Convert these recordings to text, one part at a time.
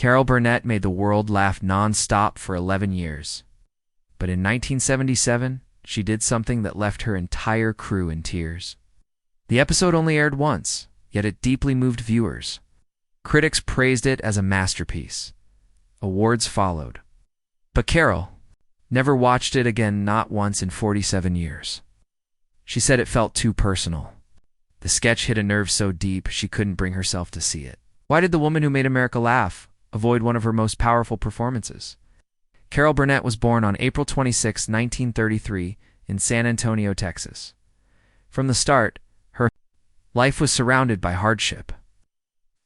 Carol Burnett made the world laugh non-stop for 11 years. But in 1977, she did something that left her entire crew in tears. The episode only aired once, yet it deeply moved viewers. Critics praised it as a masterpiece. Awards followed. But Carol never watched it again, not once in 47 years. She said it felt too personal. The sketch hit a nerve so deep she couldn't bring herself to see it. Why did the woman who made America laugh avoid one of her most powerful performances? Carol Burnett was born on April 26, 1933, in San Antonio, Texas. From the start, her life was surrounded by hardship.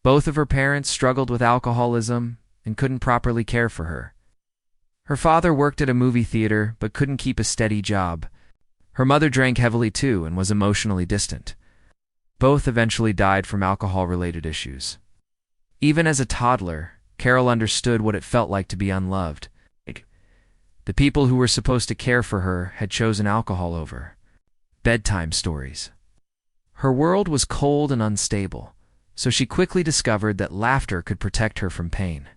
Both of her parents struggled with alcoholism and couldn't properly care for her. Her father worked at a movie theater but couldn't keep a steady job. Her mother drank heavily too and was emotionally distant. Both eventually died from alcohol-related issues. Even as a toddler, Carol understood what it felt like to be unloved. The people who were supposed to care for her had chosen alcohol over bedtime stories. Her world was cold and unstable, so she quickly discovered that laughter could protect her from pain.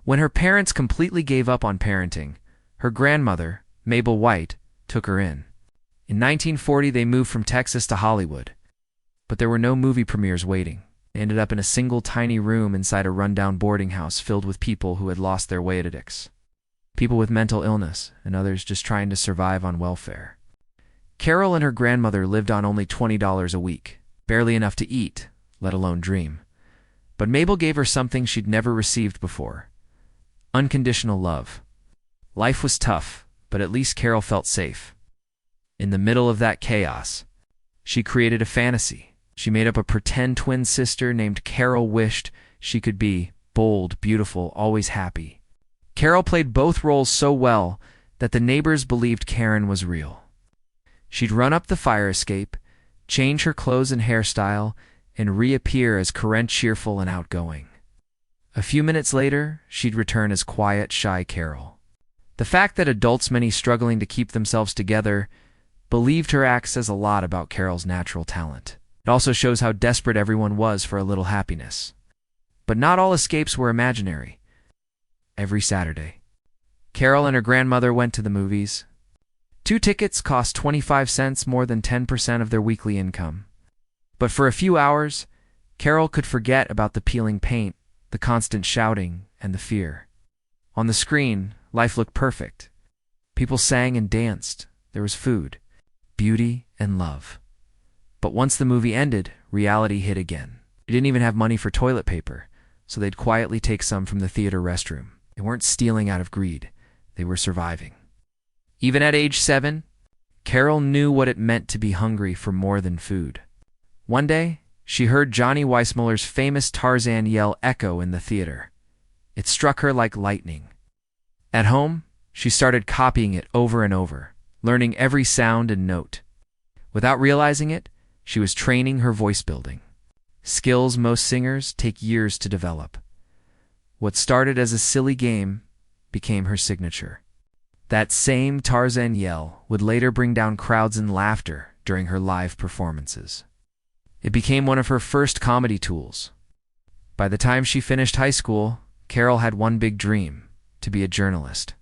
When her parents completely gave up on parenting, her grandmother, Mabel White, took her in. In 1940, they moved from Texas to Hollywood. But there were no movie premieres waiting. They ended up in a single tiny room inside a rundown boarding house filled with people who had lost their way at addicts. People with mental illness and others just trying to survive on welfare. Carol and her grandmother lived on only $20 a week, barely enough to eat, let alone dream. But Mabel gave her something she'd never received before: unconditional love. Life was tough, but at least Carol felt safe. In the middle of that chaos, she created a fantasy. She made up a pretend twin sister named Carol, wished she could be bold, beautiful, always happy. Carol played both roles so well that the neighbors believed Karen was real. She'd run up the fire escape, change her clothes and hairstyle, and reappear as Karen, cheerful and outgoing. A few minutes later, she'd return as quiet, shy Carol. The fact that adults, many struggling to keep themselves together, believed her act says a lot about Carol's natural talent. It also shows how desperate everyone was for a little happiness. But not all escapes were imaginary. Every Saturday, Carol and her grandmother went to the movies. 2 tickets cost 25 cents, more than 10% of their weekly income. But for a few hours, Carol could forget about the peeling paint, the constant shouting, and the fear. On the screen, life looked perfect. People sang and danced. There was food, beauty, and love. But once the movie ended, reality hit again. They didn't even have money for toilet paper, so they'd quietly take some from the theater restroom. They weren't stealing out of greed. They were surviving. Even at age 7, Carol knew what it meant to be hungry for more than food. One day, she heard Johnny Weissmuller's famous Tarzan yell echo in the theater. It struck her like lightning. At home, she started copying it over and over, learning every sound and note. Without realizing it, she was training her voice building. Skills most singers take years to develop. What started as a silly game became her signature. That same Tarzan yell would later bring down crowds in laughter during her live performances. It became one of her first comedy tools. By the time she finished high school, Carol had one big dream: to be a journalist.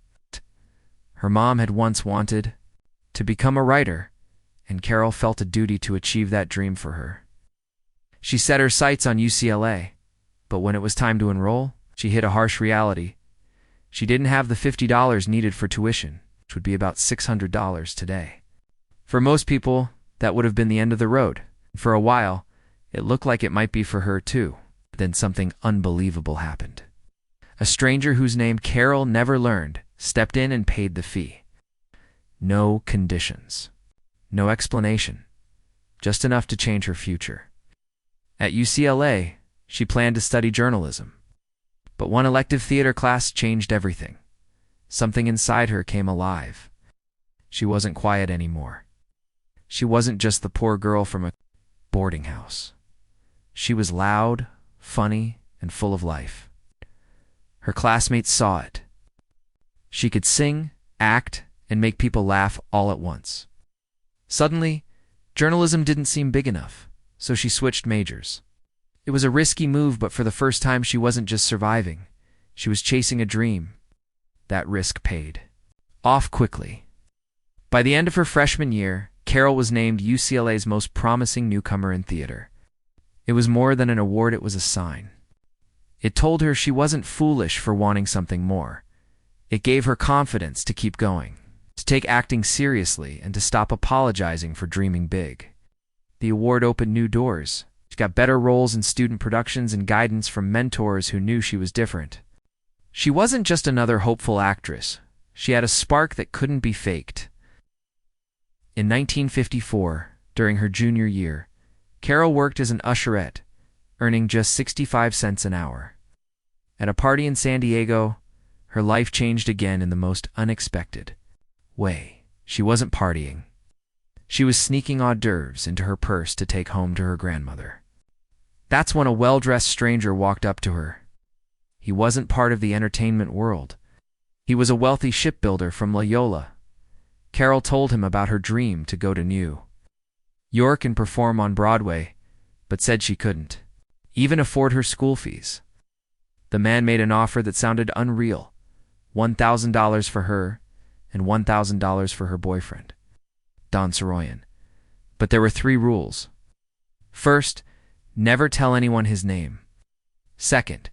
Her mom had once wanted to become a writer, and Carol felt a duty to achieve that dream for her. She set her sights on UCLA, but when it was time to enroll, she hit a harsh reality. She didn't have the $50 needed for tuition, which would be about $600 today. For most people, that would have been the end of the road. For a while, it looked like it might be for her too. Then something unbelievable happened. A stranger whose name Carol never learned stepped in and paid the fee. No conditions. No explanation. Just enough to change her future. At UCLA, she planned to study journalism. But one elective theater class changed everything. Something inside her came alive. She wasn't quiet anymore. She wasn't just the poor girl from a boarding house. She was loud, funny, and full of life. Her classmates saw it. She could sing, act, and make people laugh all at once. Suddenly, journalism didn't seem big enough, so she switched majors. It was a risky move, but for the first time she wasn't just surviving. She was chasing a dream. That risk paid off quickly. By the end of her freshman year, Carol was named UCLA's most promising newcomer in theater. It was more than an award, it was a sign. It told her she wasn't foolish for wanting something more. It gave her confidence to keep going, to take acting seriously, and to stop apologizing for dreaming big. The award opened new doors. She got better roles in student productions and guidance from mentors who knew she was different. She wasn't just another hopeful actress. She had a spark that couldn't be faked. In 1954, during her junior year, Carol worked as an usherette, earning just 65 cents an hour. At a party in San Diego, her life changed again in the most unexpected way. She wasn't partying. She was sneaking hors d'oeuvres into her purse to take home to her grandmother. That's when a well-dressed stranger walked up to her. He wasn't part of the entertainment world. He was a wealthy shipbuilder from Loyola. Carol told him about her dream to go to New York and perform on Broadway, but said she couldn't even afford her school fees. The man made an offer that sounded unreal: $1,000 for her and $1,000 for her boyfriend, Don Soroyan. But there were 3 rules. First, never tell anyone his name. Second,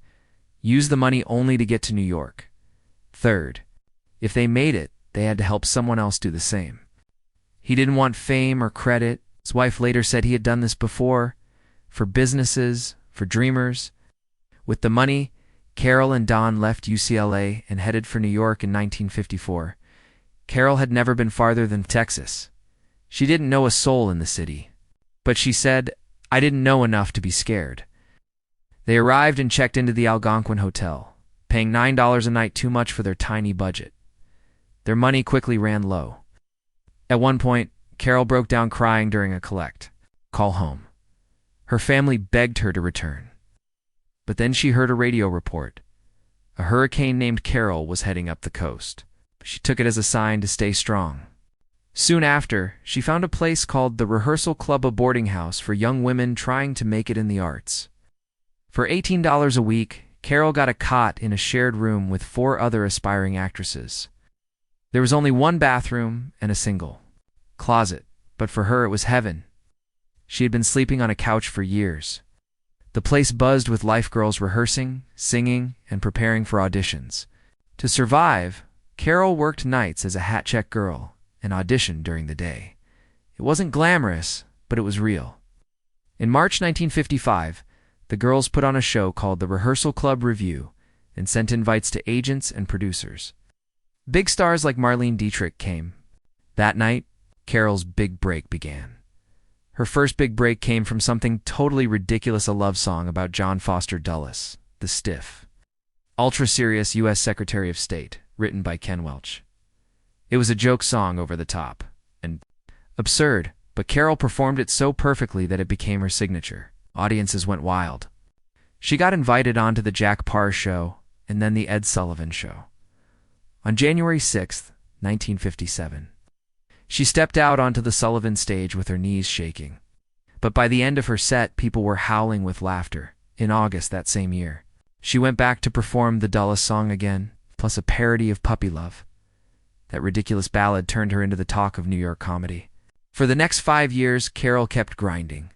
use the money only to get to New York. Third, if they made it, they had to help someone else do the same. He didn't want fame or credit. His wife later said he had done this before, for businesses, for dreamers. With the money, Carol and Don left UCLA and headed for New York in 1954. Carol had never been farther than Texas. She didn't know a soul in the city. But she said, "I didn't know enough to be scared." They arrived and checked into the Algonquin Hotel, paying $9 a night, too much for their tiny budget. Their money quickly ran low. At one point, Carol broke down crying during a collect call home. Her family begged her to return. But then she heard a radio report. A hurricane named Carol was heading up the coast. She took it as a sign to stay strong. Soon after, she found a place called the Rehearsal Club, a boarding house for young women trying to make it in the arts. For $18 a week, Carol got a cot in a shared room with 4 other aspiring actresses. There was only 1 bathroom and a single closet, but for her it was heaven. She had been sleeping on a couch for years. The place buzzed with life girls rehearsing, singing, and preparing for auditions. To survive, Carol worked nights as a hat-check girl and auditioned during the day. It wasn't glamorous, but it was real. In March 1955, the girls put on a show called the Rehearsal Club Review and sent invites to agents and producers. Big stars like Marlene Dietrich came. That night, Carol's big break began. Her first big break came from something totally ridiculous, a love song about John Foster Dulles, the stiff, ultra-serious U.S. Secretary of State, written by Ken Welch. It was a joke song over the top and absurd, but Carol performed it so perfectly that it became her signature. Audiences went wild. She got invited onto the Jack Paar Show and then the Ed Sullivan Show. On January 6, 1957, she stepped out onto the Sullivan stage with her knees shaking. But by the end of her set, people were howling with laughter. In August that same year, she went back to perform the Dulles song again, plus a parody of Puppy Love. That ridiculous ballad turned her into the talk of New York comedy. For the next 5 years, Carol kept grinding.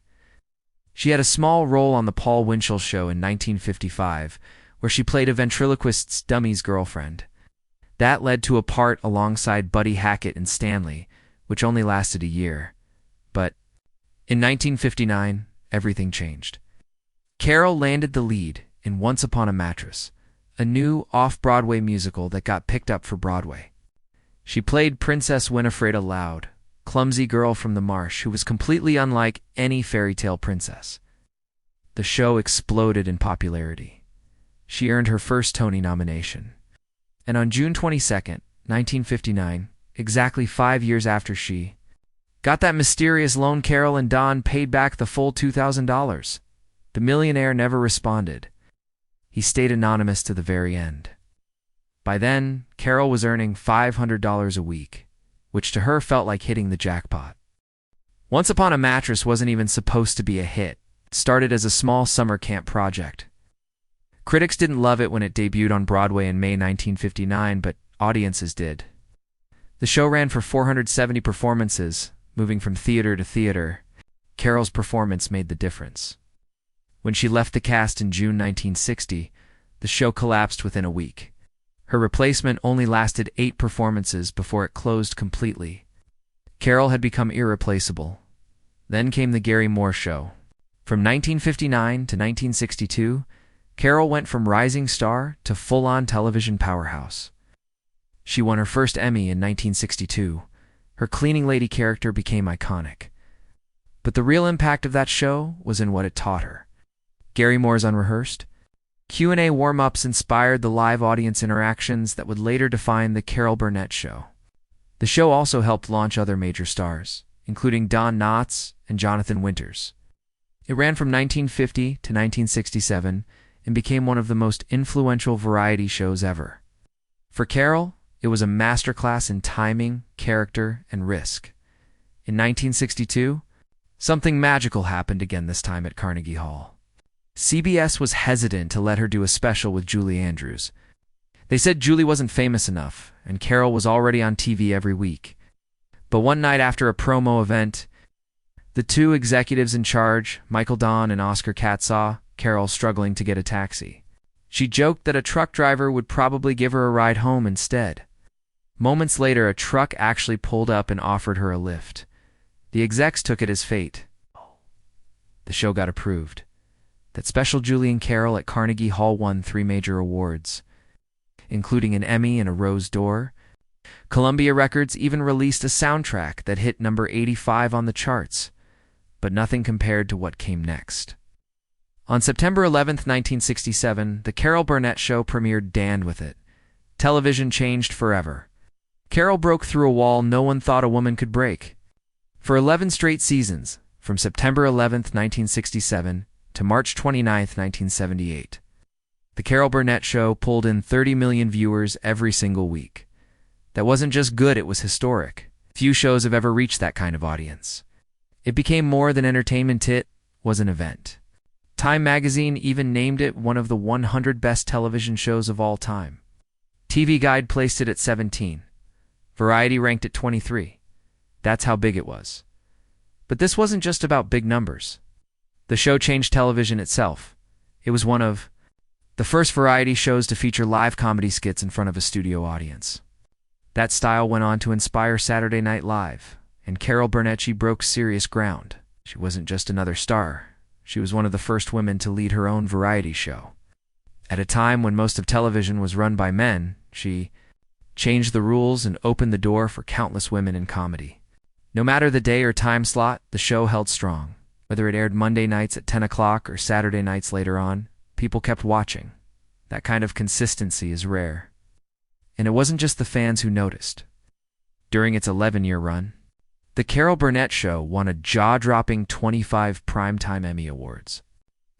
She had a small role on the Paul Winchell Show in 1955, where she played a ventriloquist's dummy's girlfriend. That led to a part alongside Buddy Hackett and Stanley, which only lasted a year. But in 1959, everything changed. Carol landed the lead in Once Upon a Mattress, a new off-Broadway musical that got picked up for Broadway. She played Princess Winifred, a loud, clumsy girl from the marsh who was completely unlike any fairy tale princess. The show exploded in popularity. She earned her first Tony nomination. And on June 22, 1959, exactly 5 years after she got that mysterious loan, Carol and Don paid back the full $2,000. The millionaire never responded. He stayed anonymous to the very end. By then, Carol was earning $500 a week, which to her felt like hitting the jackpot. Once Upon a Mattress wasn't even supposed to be a hit. It started as a small summer camp project. Critics didn't love it when it debuted on Broadway in May 1959, but audiences did. The show ran for 470 performances, moving from theater to theater. Carol's performance made the difference. When she left the cast in June 1960, the show collapsed within a week. Her replacement only lasted 8 performances before it closed completely. Carol had become irreplaceable. Then came the Gary Moore Show. From 1959 to 1962, Carol went from rising star to full-on television powerhouse. She won her first Emmy in 1962. Her cleaning lady character became iconic. But the real impact of that show was in what it taught her. Gary Moore's Unrehearsed Q&A warm-ups inspired the live audience interactions that would later define the Carol Burnett Show. The show also helped launch other major stars, including Don Knotts and Jonathan Winters. It ran from 1950 to 1967 and became one of the most influential variety shows ever. For Carol, it was a masterclass in timing, character, and risk. In 1962, something magical happened again, this time at Carnegie Hall. CBS was hesitant to let her do a special with Julie Andrews. They said Julie wasn't famous enough, and Carol was already on TV every week. But one night after a promo event, the two executives in charge, Michael Don and Oscar Katz, saw Carol struggling to get a taxi. She joked that a truck driver would probably give her a ride home instead. Moments later, a truck actually pulled up and offered her a lift. The execs took it as fate. The show got approved. That special Julie and Carol at Carnegie Hall won 3 major awards, including an Emmy and a Rose d'Or. Columbia Records even released a soundtrack that hit number 85 on the charts, but nothing compared to what came next. On September 11, 1967, the Carol Burnett Show premiered Dan With It. Television changed forever. Carol broke through a wall no one thought a woman could break. For 11 straight seasons, from September 11, 1967 to March 29, 1978, the Carol Burnett Show pulled in 30 million viewers every single week. That wasn't just good, it was historic. Few shows have ever reached that kind of audience. It became more than entertainment, it was an event. Time magazine even named it one of the 100 best television shows of all time. TV Guide placed it at 17. Variety ranked it 23. That's how big it was. But this wasn't just about big numbers. The show changed television itself. It was one of the first variety shows to feature live comedy skits in front of a studio audience. That style went on to inspire Saturday Night Live, and Carol Burnett, she broke serious ground. She wasn't just another star. She was one of the first women to lead her own variety show. At a time when most of television was run by men, she changed the rules and opened the door for countless women in comedy. No matter the day or time slot, the show held strong. Whether it aired Monday nights at 10 o'clock or Saturday nights later on, people kept watching. That kind of consistency is rare. And it wasn't just the fans who noticed. During its 11-year run, the Carol Burnett Show won a jaw-dropping 25 Primetime Emmy Awards.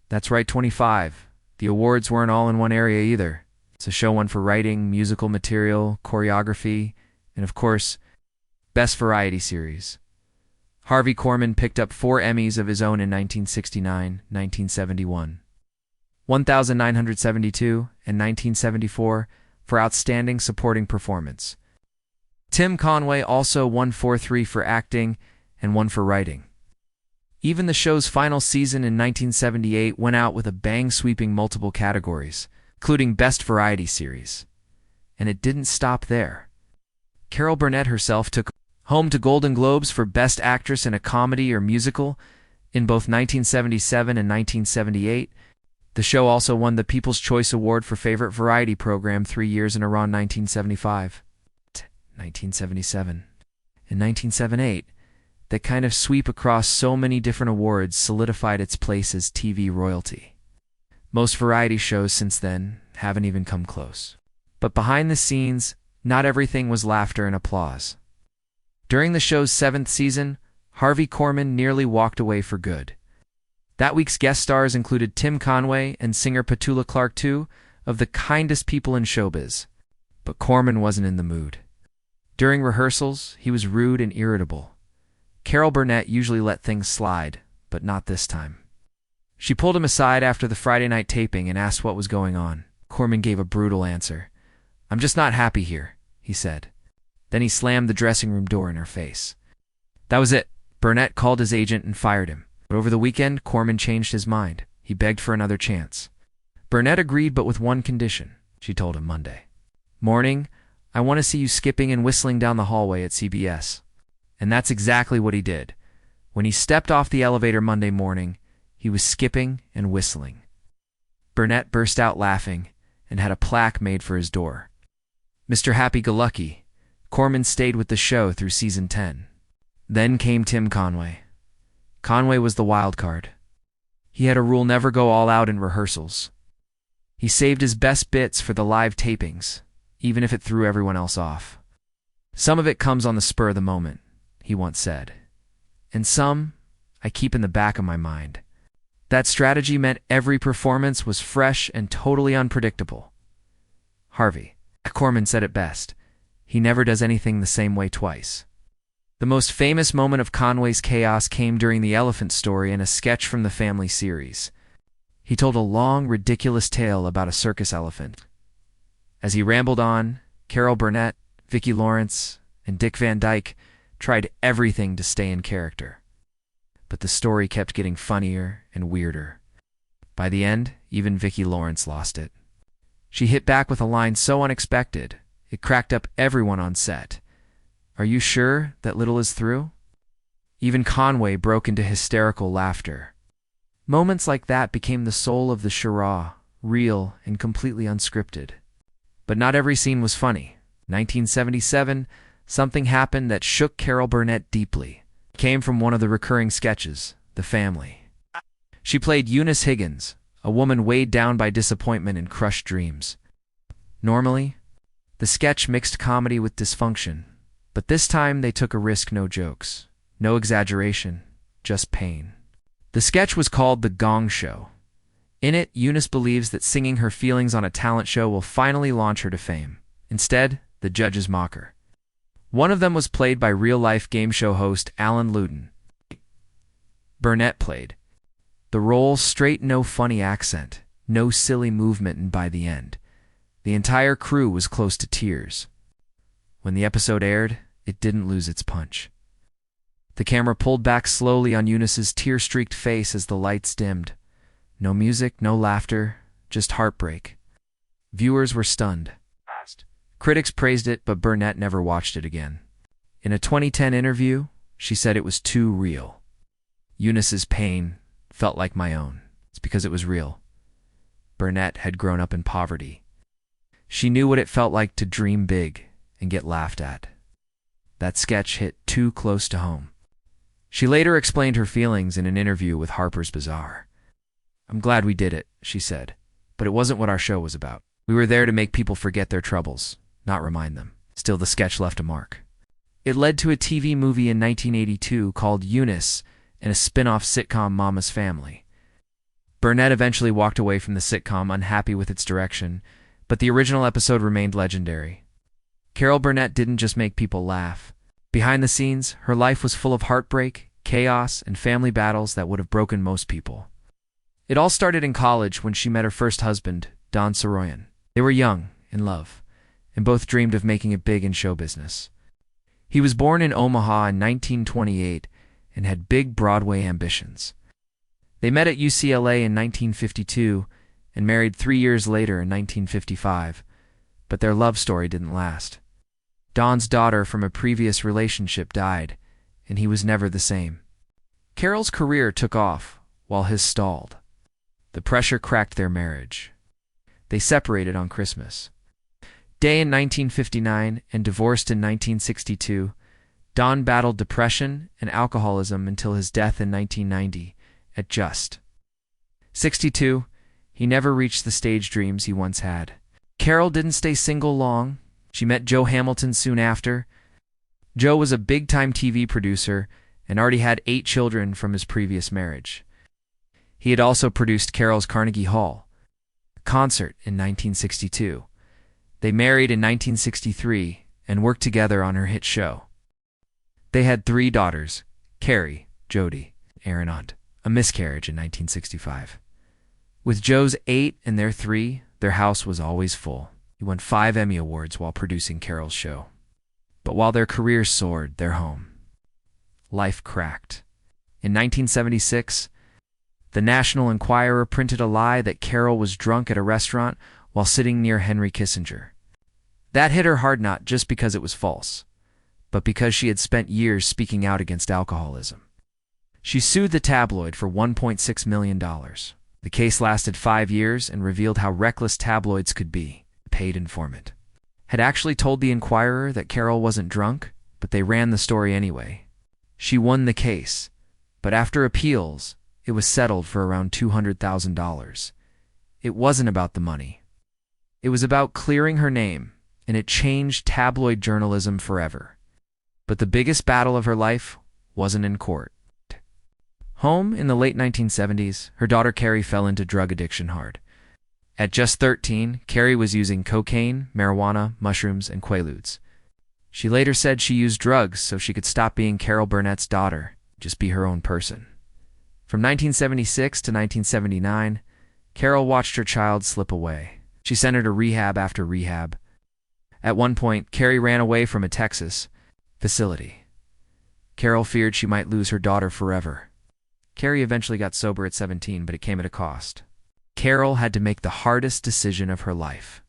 That's right, 25. The awards weren't all in one area either. The show won for writing, musical material, choreography, and of course, Best Variety Series. Harvey Korman picked up 4 Emmys of his own in 1969, 1971, 1972, and 1974 for Outstanding Supporting Performance. Tim Conway also won 4 for acting and 1 for writing. Even the show's final season in 1978 went out with a bang, sweeping multiple categories, including Best Variety Series. And it didn't stop there. Carol Burnett herself took home to Golden Globes for Best Actress in a Comedy or Musical in both 1977 and 1978. The show also won the People's Choice Award for Favorite Variety Program 3 years in a row in 1975, 1977, and 1978. That kind of sweep across so many different awards solidified its place as TV royalty. Most variety shows since then haven't even come close. But behind the scenes, not everything was laughter and applause. During the show's 7th season, Harvey Korman nearly walked away for good. That week's guest stars included Tim Conway and singer Petula Clark, 2 of the kindest people in showbiz. But Korman wasn't in the mood. During rehearsals, he was rude and irritable. Carol Burnett usually let things slide, but not this time. She pulled him aside after the Friday night taping and asked what was going on. Corman gave a brutal answer. "I'm just not happy here," he said. Then he slammed the dressing room door in her face. That was it. Burnett called his agent and fired him. But over the weekend, Corman changed his mind. He begged for another chance. Burnett agreed, but with one condition, she told him Monday. "Morning, I want to see you skipping and whistling down the hallway at CBS." And that's exactly what he did. When he stepped off the elevator Monday morning, he was skipping and whistling. Burnett burst out laughing and had a plaque made for his door. Mr. Happy-Go-Lucky, Corman stayed with the show through season 10. Then came Tim Conway. Conway was the wild card. He had a rule: never go all out in rehearsals. He saved his best bits for the live tapings, even if it threw everyone else off. "Some of it comes on the spur of the moment," he once said. "And some I keep in the back of my mind." That strategy meant every performance was fresh and totally unpredictable. Harvey Korman said it best: "He never does anything the same way twice." The most famous moment of Conway's chaos came during the elephant story in a sketch from the family series. He told a long, ridiculous tale about a circus elephant. As he rambled on, Carol Burnett, Vicki Lawrence, and Dick Van Dyke tried everything to stay in character. But the story kept getting funnier and weirder. By the end, even Vicki Lawrence lost it. She hit back with a line so unexpected, it cracked up everyone on set. "Are you sure that little is through?" Even Conway broke into hysterical laughter. Moments like that became the soul of the charade, real and completely unscripted. But not every scene was funny. 1977, something happened that shook Carol Burnett deeply. It came from one of the recurring sketches, The Family. She played Eunice Higgins, a woman weighed down by disappointment and crushed dreams. Normally, the sketch mixed comedy with dysfunction, but this time they took a risk, no jokes, no exaggeration, just pain. The sketch was called The Gong Show. In it, Eunice believes that singing her feelings on a talent show will finally launch her to fame. Instead, the judges mock her. One of them was played by real-life game show host Alan Luton. Burnett played the role straight, no funny accent, no silly movement, and by the end, the entire crew was close to tears. When the episode aired, it didn't lose its punch. The camera pulled back slowly on Eunice's tear-streaked face as the lights dimmed. No music, no laughter, just heartbreak. Viewers were stunned. Critics praised it, but Burnett never watched it again. In a 2010 interview, she said it was too real. Eunice's pain felt like my own. It's because it was real. Burnett had grown up in poverty. She knew what it felt like to dream big and get laughed at. That sketch hit too close to home. She later explained her feelings in an interview with Harper's Bazaar. "I'm glad we did it," she said, "but it wasn't what our show was about. We were there to make people forget their troubles, not remind them." Still, the sketch left a mark. It led to a TV movie in 1982 called Eunice and a spin-off sitcom, Mama's Family. Burnett eventually walked away from the sitcom unhappy with its direction, but the original episode remained legendary. Carol Burnett didn't just make people laugh. Behind the scenes, her life was full of heartbreak, chaos, and family battles that would have broken most people. It all started in college when she met her first husband, Don Soroyan. They were young, in love, and both dreamed of making it big in show business. He was born in Omaha in 1928 and had big Broadway ambitions. They met at UCLA in 1952 and married 3 years later in 1955, but their love story didn't last. Don's daughter from a previous relationship died, and he was never the same. Carol's career took off, while his stalled. The pressure cracked their marriage. They separated on Christmas Day in 1959 and divorced in 1962. Don battled depression and alcoholism until his death in 1990, at just 62. He never reached the stage dreams he once had. Carol didn't stay single long. She met Joe Hamilton soon after. Joe was a big-time TV producer and already had 8 children from his previous marriage. He had also produced Carol's Carnegie Hall concert in 1962. They married in 1963 and worked together on her hit show. They had 3 daughters, Carrie, Jody, Aaron Hunt. a miscarriage in 1965. With Joe's 8 and their 3, their house was always full. He won 5 Emmy Awards while producing Carol's show. But while their careers soared, their home life cracked. In 1976, the National Enquirer printed a lie that Carol was drunk at a restaurant while sitting near Henry Kissinger. That hit her hard, not just because it was false, but because she had spent years speaking out against alcoholism. She sued the tabloid for $1.6 million. The case lasted 5 years and revealed how reckless tabloids could be. The paid informant had actually told the Enquirer that Carol wasn't drunk, but they ran the story anyway. She won the case, but after appeals, it was settled for around $200,000. It wasn't about the money. It was about clearing her name, and it changed tabloid journalism forever. But the biggest battle of her life wasn't in court. Home in the late 1970s, her daughter Carrie fell into drug addiction hard. At just 13, Carrie was using cocaine, marijuana, mushrooms, and quaaludes. She later said she used drugs so she could stop being Carol Burnett's daughter, just be her own person. From 1976 to 1979, Carol watched her child slip away. She sent her to rehab after rehab. At one point, Carrie ran away from a Texas facility. Carol feared she might lose her daughter forever. Carrie eventually got sober at 17, but it came at a cost. Carol had to make the hardest decision of her life.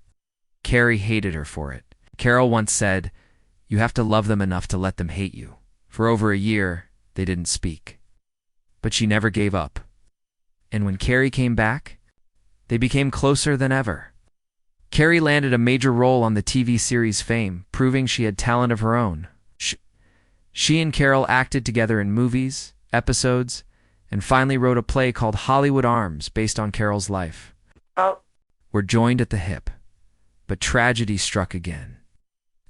Carrie hated her for it. Carol once said, "You have to love them enough to let them hate you." For over a year, they didn't speak. But she never gave up. And when Carrie came back, they became closer than ever. Carrie landed a major role on the TV series Fame, proving she had talent of her own. She and Carol acted together in movies, episodes, and finally wrote a play called Hollywood Arms based on Carol's life. Were joined at the hip, but tragedy struck again.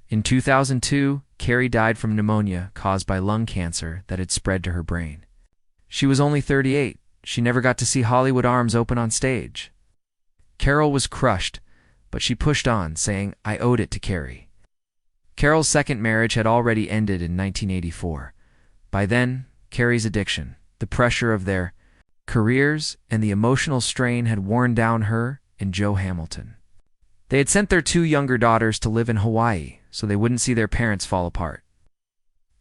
In 2002, Carrie died from pneumonia caused by lung cancer that had spread to her brain. She was only 38. She never got to see Hollywood Arms open on stage. Carol was crushed, but she pushed on, saying, "I owed it to Carrie." Carol's second marriage had already ended in 1984. By then, Carrie's addiction, the pressure of their careers, and the emotional strain had worn down her and Joe Hamilton. They had sent their 2 younger daughters to live in Hawaii so they wouldn't see their parents fall apart.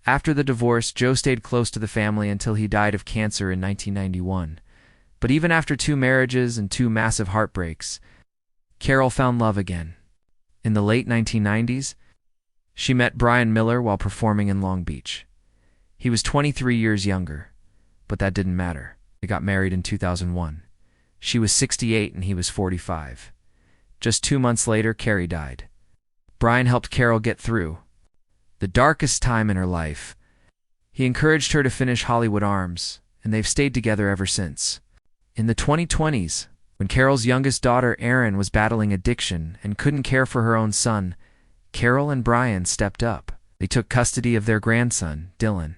After the divorce, Joe stayed close to the family until he died of cancer in 1991. But even after 2 marriages and 2 massive heartbreaks, Carol found love again. In the late 1990s, she met Brian Miller while performing in Long Beach. He was 23 years younger, but that didn't matter. They got married in 2001. She was 68 and he was 45. Just 2 months later, Carrie died. Brian helped Carol get through the darkest time in her life. He encouraged her to finish Hollywood Arms, and they've stayed together ever since. In the 2020s, when Carol's youngest daughter, Erin, was battling addiction and couldn't care for her own son, Carol and Brian stepped up. They took custody of their grandson, Dylan.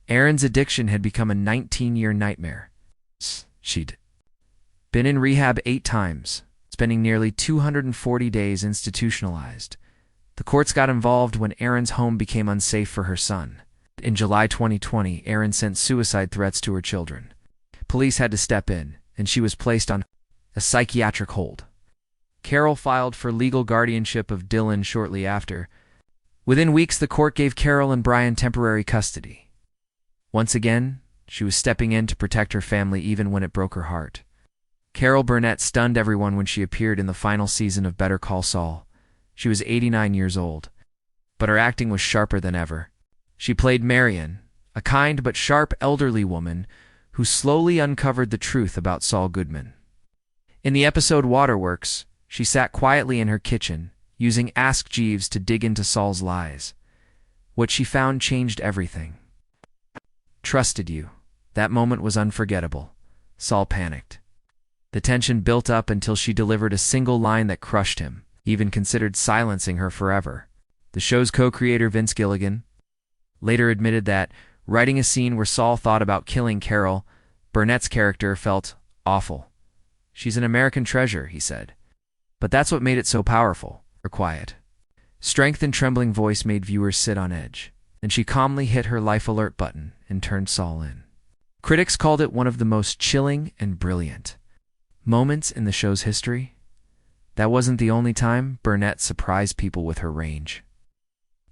Erin's addiction had become a 19-year nightmare. She'd been in rehab 8 times, spending nearly 240 days institutionalized. The courts got involved when Erin's home became unsafe for her son. In July 2020, Erin sent suicide threats to her children. Police had to step in, and she was placed on a psychiatric hold. Carol filed for legal guardianship of Dylan shortly after. Within weeks, the court gave Carol and Brian temporary custody. Once again, she was stepping in to protect her family even when it broke her heart. Carol Burnett stunned everyone when she appeared in the final season of Better Call Saul. She was 89 years old, but her acting was sharper than ever. She played Marion, a kind but sharp elderly woman who slowly uncovered the truth about Saul Goodman. In the episode Waterworks, she sat quietly in her kitchen, using Ask Jeeves to dig into Saul's lies. What she found changed everything. "Trusted you." That moment was unforgettable. Saul panicked. The tension built up until she delivered a single line that crushed him, even considered silencing her forever. The show's co-creator Vince Gilligan later admitted that, writing a scene where Saul thought about killing Carol, Burnett's character felt awful. "She's an American treasure," he said. But that's what made it so powerful. Her quiet, strength and trembling voice made viewers sit on edge. Then she calmly hit her life alert button and turned Saul in. Critics called it one of the most chilling and brilliant moments in the show's history. That wasn't the only time Burnett surprised people with her range.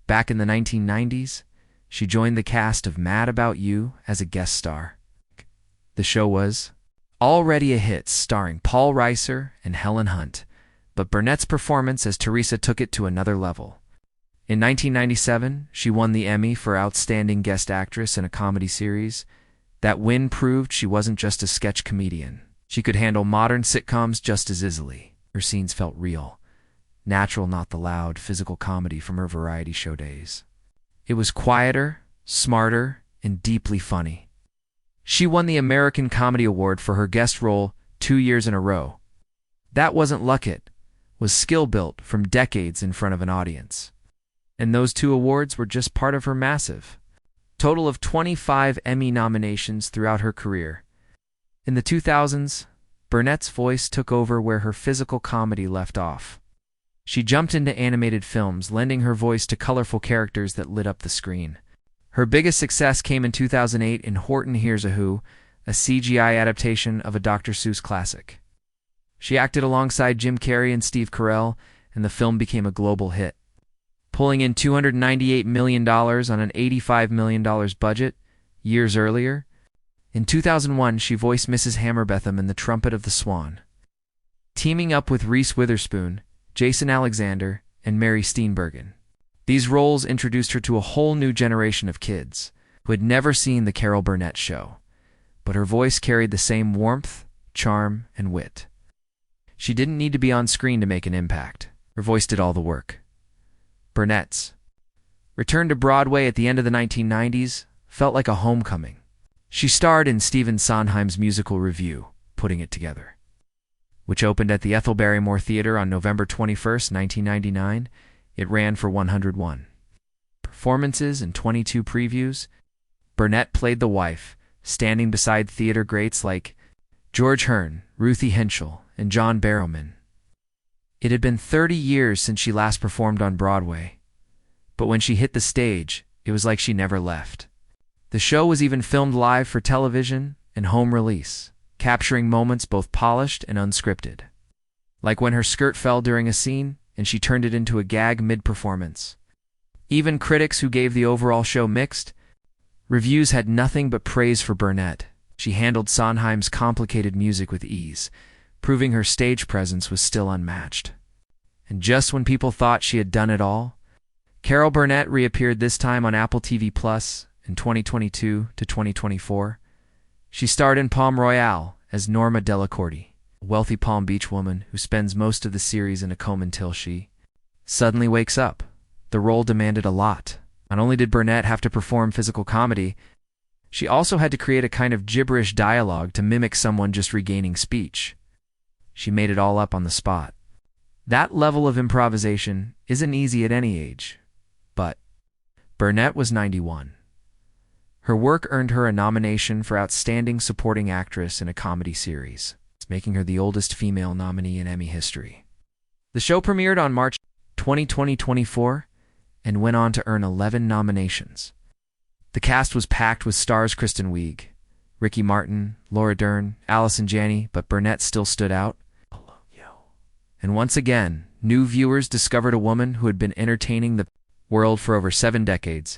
Back in the 1990s, she joined the cast of Mad About You as a guest star. The show was already a hit, starring Paul Reiser and Helen Hunt, but Burnett's performance as Teresa took it to another level. In 1997, she won the Emmy for Outstanding Guest Actress in a Comedy Series. That win proved she wasn't just a sketch comedian. She could handle modern sitcoms just as easily. Her scenes felt real, natural, not the loud, physical comedy from her variety show days. It was quieter, smarter, and deeply funny. She won the American Comedy Award for her guest role 2 years in a row. That wasn't luck, it was skill built from decades in front of an audience. And those 2 awards were just part of her massive total of 25 Emmy nominations throughout her career. In the 2000s, Burnett's voice took over where her physical comedy left off. She jumped into animated films, lending her voice to colorful characters that lit up the screen. Her biggest success came in 2008 in Horton Hears a Who, a CGI adaptation of a Dr. Seuss classic. She acted alongside Jim Carrey and Steve Carell, and the film became a global hit, pulling in $298 million on an $85 million budget. Years earlier, in 2001, she voiced Mrs. Hammerbetham in The Trumpet of the Swan, teaming up with Reese Witherspoon, Jason Alexander, and Mary Steenburgen. These roles introduced her to a whole new generation of kids who had never seen The Carol Burnett Show, but her voice carried the same warmth, charm, and wit. She didn't need to be on screen to make an impact. Her voice did all the work. Burnett's return to Broadway at the end of the 1990s felt like a homecoming. She starred in Stephen Sondheim's musical Review, Putting It Together, which opened at the Ethel Barrymore Theater on November 21, 1999. It ran for 101 performances and 22 previews. Burnett played the wife, standing beside theater greats like George Hearn, Ruthie Henschel, and John Barrowman. It had been 30 years since she last performed on Broadway, but when she hit the stage, it was like she never left. The show was even filmed live for television and home release, capturing moments both polished and unscripted. Like when her skirt fell during a scene and she turned it into a gag mid-performance. Even critics who gave the overall show mixed reviews had nothing but praise for Burnett. She handled Sondheim's complicated music with ease, proving her stage presence was still unmatched. And just when people thought she had done it all, Carol Burnett reappeared, this time on Apple TV Plus in 2022 to 2024. She starred in Palm Royale as Norma Delacorte, a wealthy Palm Beach woman who spends most of the series in a coma until she suddenly wakes up. The role demanded a lot. Not only did Burnett have to perform physical comedy, she also had to create a kind of gibberish dialogue to mimic someone just regaining speech. She made it all up on the spot. That level of improvisation isn't easy at any age, but Burnett was 91. Her work earned her a nomination for Outstanding Supporting Actress in a Comedy Series, making her the oldest female nominee in Emmy history. The show premiered on March 2024 and went on to earn 11 nominations. The cast was packed with stars Kristen Wiig, Ricky Martin, Laura Dern, Allison Janney, but Burnett still stood out. And once again, new viewers discovered a woman who had been entertaining the world for over 7 decades.